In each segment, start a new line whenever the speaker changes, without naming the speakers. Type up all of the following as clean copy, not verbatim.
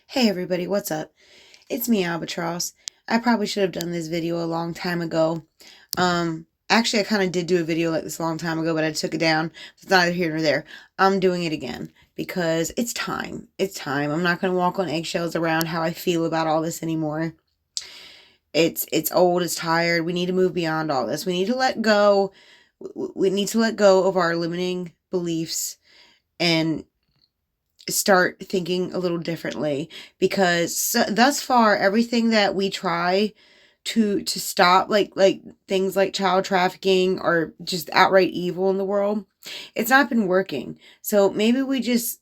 Hey everybody, what's up? It's me, Albatross. I probably should have done this video a long time ago. Actually, I kind of did do a video like this a long time ago, but I took it down. It's neither here nor there. I'm doing it again because it's time. It's time. I'm not going to walk on eggshells around how I feel about all this anymore. It's old, it's tired. We need to move beyond all this. We need to let go. We need to let go of our limiting beliefs and start thinking a little differently, because thus far everything that we try to stop, like things like child trafficking or just outright evil in the world, it's not been working. So maybe we just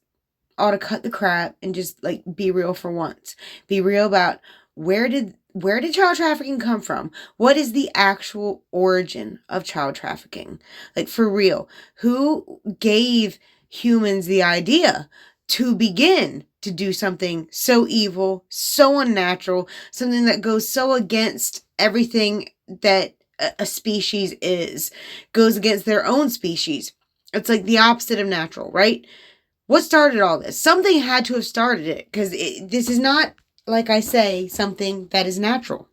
ought to cut the crap and just like be real for once. Be real about where did child trafficking come from? What is the actual origin of child trafficking? Like, for real, who gave humans the idea to begin to do something so evil, so unnatural, something that goes so against everything that a species is, goes against their own species? It's like the opposite of natural, right? What started all this? Something had to have started it, because this is not, like I say, something that is natural.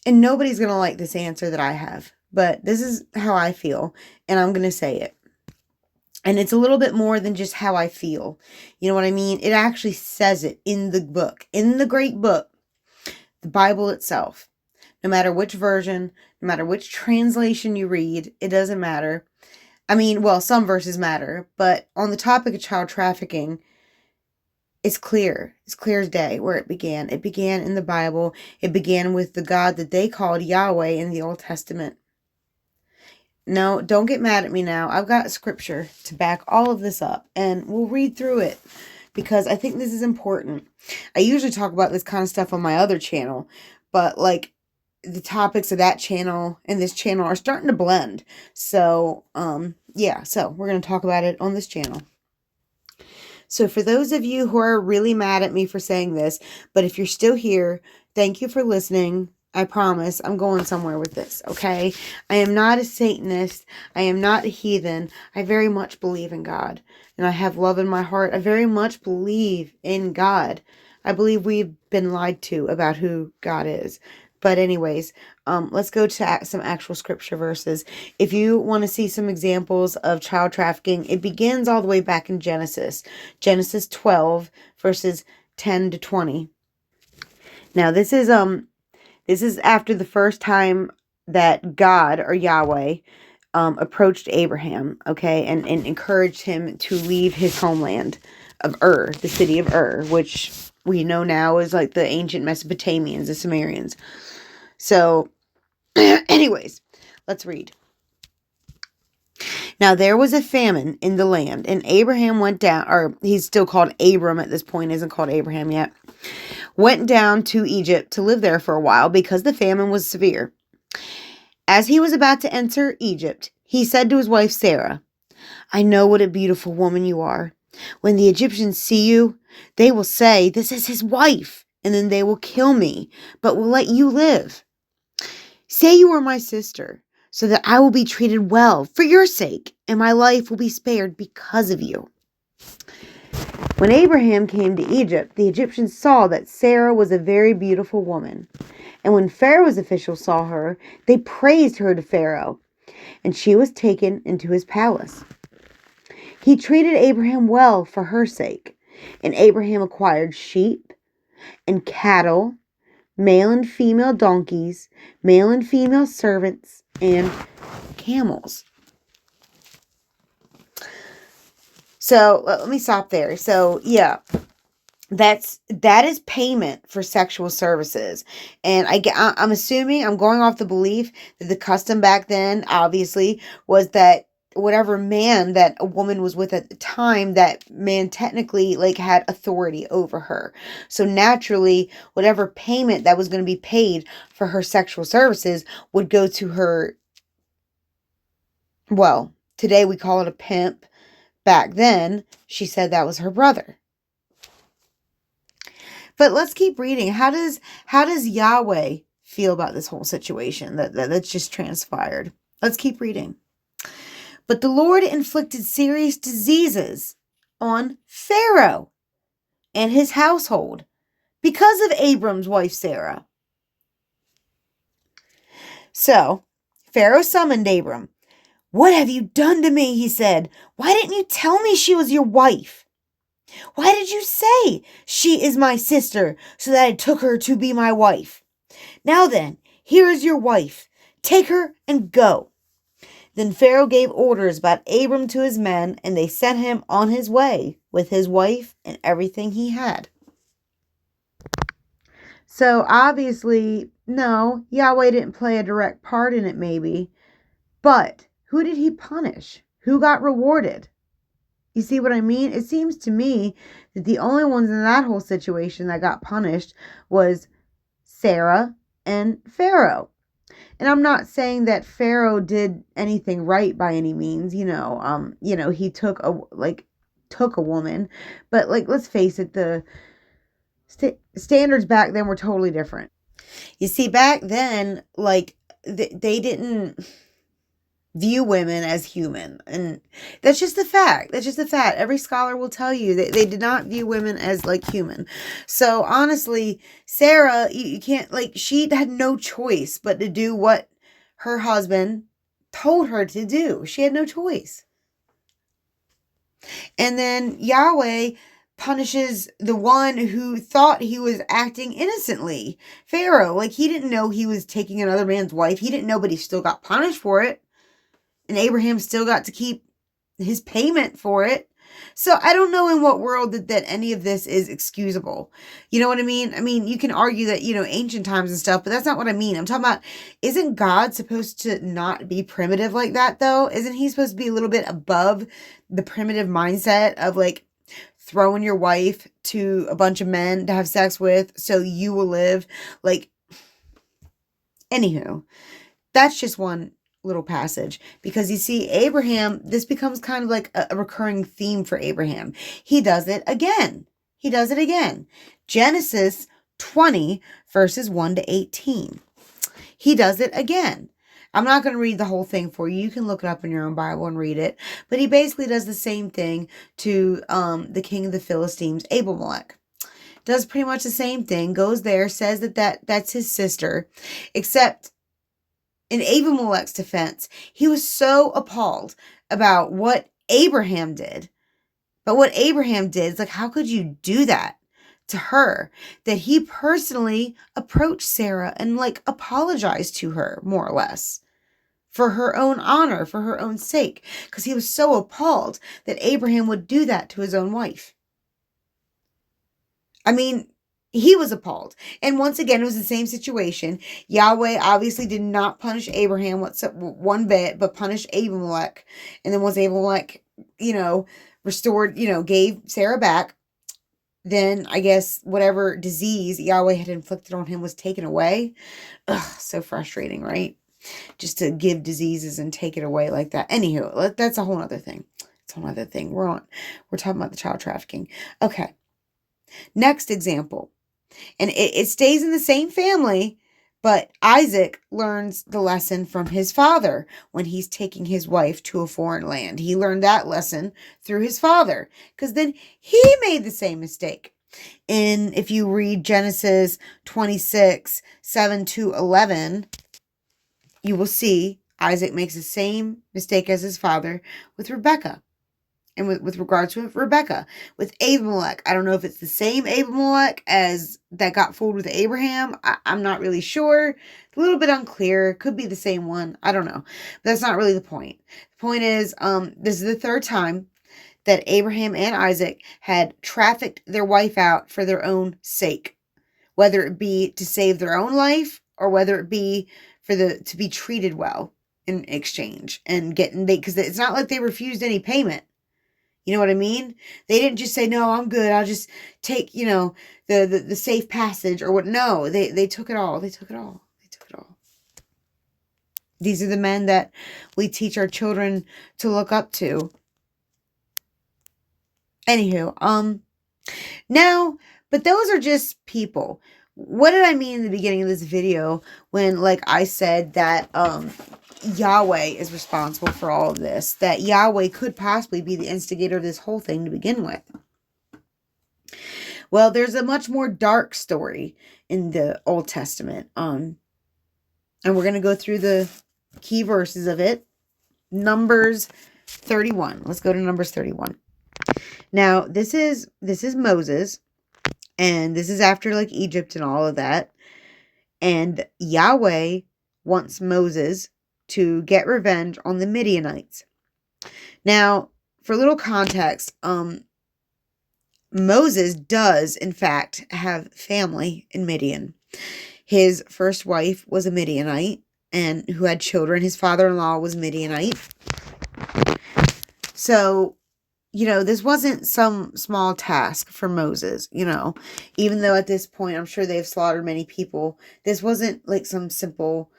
And nobody's going to like this answer that I have, but this is how I feel, and I'm going to say it. And it's a little bit more than just how I feel. You know what I mean? It actually says it in the book, in the great book, the Bible itself. No matter which version, no matter which translation you read, it doesn't matter. I mean, well, some verses matter, but on the topic of child trafficking, it's clear. It's clear as day where it began. It began in the Bible. It began with the God that they called Yahweh in the Old Testament. No, don't get mad at me now. I've got scripture to back all of this up, and we'll read through it because I think this is important. I usually talk about this kind of stuff on my other channel, but like the topics of that channel and this channel are starting to blend. So, yeah, so we're going to talk about it on this channel. So for those of you who are really mad at me for saying this, but if you're still here, thank you for listening. I promise I'm going somewhere with this, okay? I am not a Satanist. I am not a heathen. I very much believe in God, and I have love in my heart. I very much believe in God. I believe we've been lied to about who God is. But anyways, let's go to some actual scripture verses. If you want to see some examples of child trafficking, it begins all the way back in Genesis. Genesis 12, verses 10 to 20. Now, this is after the first time that God, or Yahweh, approached Abraham, okay, and encouraged him to leave his homeland of Ur, the city of Ur, which we know now is like the ancient Mesopotamians, the Sumerians. So, anyways, let's read. Now there was a famine in the land, and Abraham went down, or he's still called Abram at this point, isn't called Abraham yet, went down to Egypt to live there for a while because the famine was severe. As he was about to enter Egypt, he said to his wife Sarah, "I know what a beautiful woman you are. When the Egyptians see you, they will say, 'This is his wife,' and then they will kill me, but will let you live. Say you are my sister, so that I will be treated well for your sake, and my life will be spared because of you." When Abraham came to Egypt, the Egyptians saw that Sarah was a very beautiful woman. And when Pharaoh's officials saw her, they praised her to Pharaoh, and she was taken into his palace. He treated Abraham well for her sake, and Abraham acquired sheep and cattle, male and female donkeys, male and female servants, and camels. So let me stop there. So yeah, that is payment for sexual services. And I'm assuming, I'm going off the belief that the custom back then obviously was that whatever man that a woman was with at the time, that man technically like had authority over her. So naturally, whatever payment that was going to be paid for her sexual services would go to her. Well, today we call it a pimp. Back then, she said that was her brother. But let's keep reading. How does Yahweh feel about this whole situation that's just transpired? Let's keep reading. But the Lord inflicted serious diseases on Pharaoh and his household because of Abram's wife Sarah. So Pharaoh summoned Abram. "What have you done to me?" he said. "Why didn't you tell me she was your wife? Why did you say she is my sister so that I took her to be my wife? Now then, here is your wife. Take her and go." Then Pharaoh gave orders about Abram to his men, and they sent him on his way with his wife and everything he had. So obviously, no, Yahweh didn't play a direct part in it maybe. But who did he punish? Who got rewarded? You see what I mean? It seems to me that the only ones in that whole situation that got punished was Sarah and Pharaoh. And I'm not saying that Pharaoh did anything right by any means, he took a woman, but let's face it, the standards back then were totally different. You see, back then, they didn't view women as human, and that's just a fact. Every scholar will tell you that they did not view women as human. So honestly, Sarah, you can't, she had no choice but to do what her husband told her to do. She had no choice. And then Yahweh punishes the one who thought he was acting innocently. Pharaoh, he didn't know he was taking another man's wife. He didn't know, but he still got punished for it. And Abraham still got to keep his payment for it. So I don't know in what world that any of this is excusable. You know what I mean? I mean, you can argue that, ancient times and stuff, but that's not what I mean. I'm talking about, isn't God supposed to not be primitive like that, though? Isn't he supposed to be a little bit above the primitive mindset of, throwing your wife to a bunch of men to have sex with so you will live? Anywho, that's just one little passage, because you see, Abraham, this becomes kind of like a recurring theme for Abraham. He does it again. Genesis 20 verses 1 to 18. He does it again. I'm not going to read the whole thing for you. You can look it up in your own Bible and read it. But he basically does the same thing to the king of the Philistines, Abimelech. Does pretty much the same thing. Goes there, says that's his sister, except in Abimelech's defense, he was so appalled about what Abraham did. But what Abraham did is how could you do that to her? That he personally approached Sarah and apologized to her, more or less, for her own honor, for her own sake, because he was so appalled that Abraham would do that to his own wife. I mean, he was appalled. And once again, it was the same situation. Yahweh obviously did not punish Abraham one bit, but punished Abimelech. And then once Abimelech, restored, gave Sarah back, then I guess whatever disease Yahweh had inflicted on him was taken away. Ugh, so frustrating, right? Just to give diseases and take it away like that. Anywho, that's a whole other thing. We're talking about the child trafficking. Okay. Next example. And it stays in the same family, but Isaac learns the lesson from his father when he's taking his wife to a foreign land. He learned that lesson through his father, because then he made the same mistake. And if you read Genesis 26, 7 to 11, you will see Isaac makes the same mistake as his father with Rebekah. And with regards to Rebekah, with Abimelech, I don't know if it's the same Abimelech as that got fooled with Abraham. I'm not really sure. It's a little bit unclear. Could be the same one. I don't know. But that's not really the point. The point is, this is the third time that Abraham and Isaac had trafficked their wife out for their own sake, whether it be to save their own life or whether it be to be treated well in exchange and because it's not like they refused any payment. You know what I mean? They didn't just say, "No, I'm good. I'll just take, the safe passage," or what. No, they took it all. They took it all. These are the men that we teach our children to look up to. Anywho, now, but those are just people. What did I mean in the beginning of this video when, I said that, Yahweh is responsible for all of this, that Yahweh could possibly be the instigator of this whole thing to begin with? Well, there's a much more dark story in the Old Testament. And we're going to go through the key verses of it. Numbers 31. Let's go to Numbers 31. Now, this is Moses, and this is after like Egypt and all of that. And Yahweh wants Moses to get revenge on the Midianites. Now, for a little context, Moses does, in fact, have family in Midian. His first wife was a Midianite, and who had children. His father-in-law was Midianite. So, this wasn't some small task for Moses, even though at this point, I'm sure they've slaughtered many people. This wasn't like some simple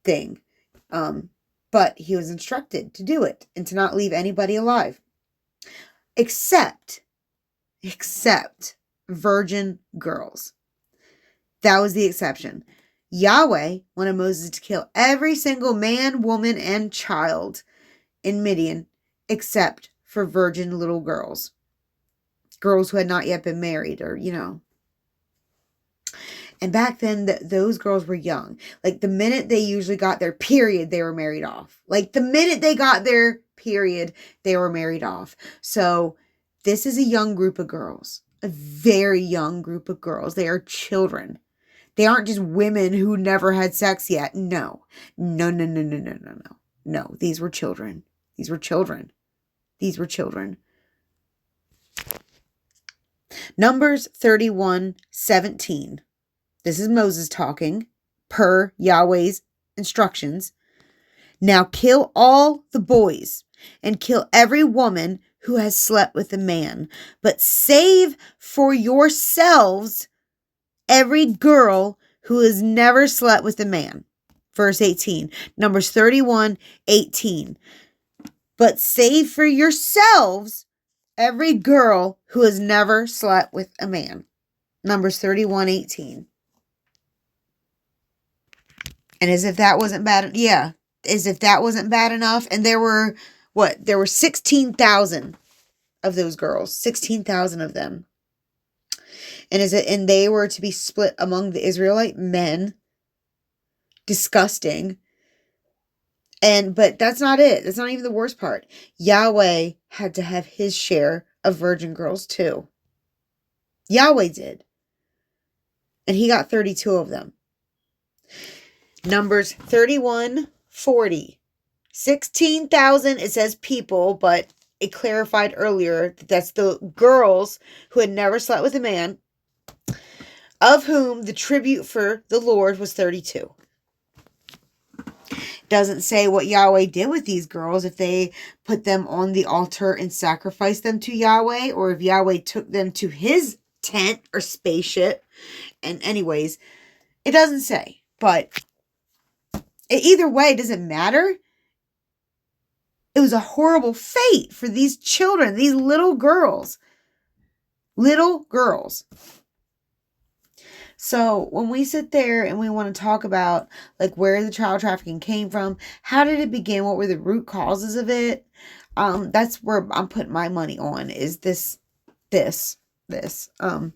thing. But he was instructed to do it and to not leave anybody alive. Except virgin girls. That was the exception. Yahweh wanted Moses to kill every single man, woman, and child in Midian except for virgin little girls. Girls who had not yet been married or, And back then, those girls were young. Like, the minute they usually got their period, they were married off. Like, the minute they got their period, they were married off. So, this is a young group of girls. A very young group of girls. They are children. They aren't just women who never had sex yet. No. No. No, these were children. These were children. Numbers 31:17. This is Moses talking, per Yahweh's instructions. Now kill all the boys, and kill every woman who has slept with a man, but save for yourselves every girl who has never slept with a man. Verse 18, Numbers 31:18. But save for yourselves every girl who has never slept with a man. Numbers 31:18. And as if that wasn't bad, enough. And there were 16,000 of those girls, 16,000 of them. And they were to be split among the Israelite men. Disgusting. But that's not it. That's not even the worst part. Yahweh had to have his share of virgin girls too. Yahweh did. And he got 32 of them. Numbers 31:40. 16,000, it says people, but it clarified earlier that that's the girls who had never slept with a man, of whom the tribute for the Lord was 32. Doesn't say what Yahweh did with these girls, if they put them on the altar and sacrificed them to Yahweh, or if Yahweh took them to his tent or spaceship. And anyways, it doesn't say, but either way, it doesn't matter. It was a horrible fate for these children, these little girls. Little girls. So when we sit there and we want to talk about like where the child trafficking came from, how did it begin? What were the root causes of it? That's where I'm putting my money on, is this. We'll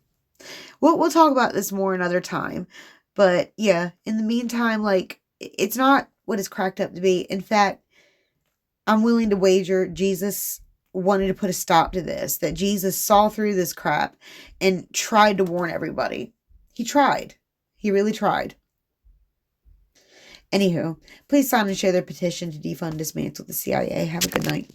talk about this more another time. But yeah, in the meantime, like, it's not what it's cracked up to be. In fact, I'm willing to wager Jesus wanted to put a stop to this, that Jesus saw through this crap and tried to warn everybody. He tried. He really tried. Anywho, please sign and share their petition to defund, dismantle the CIA. Have a good night.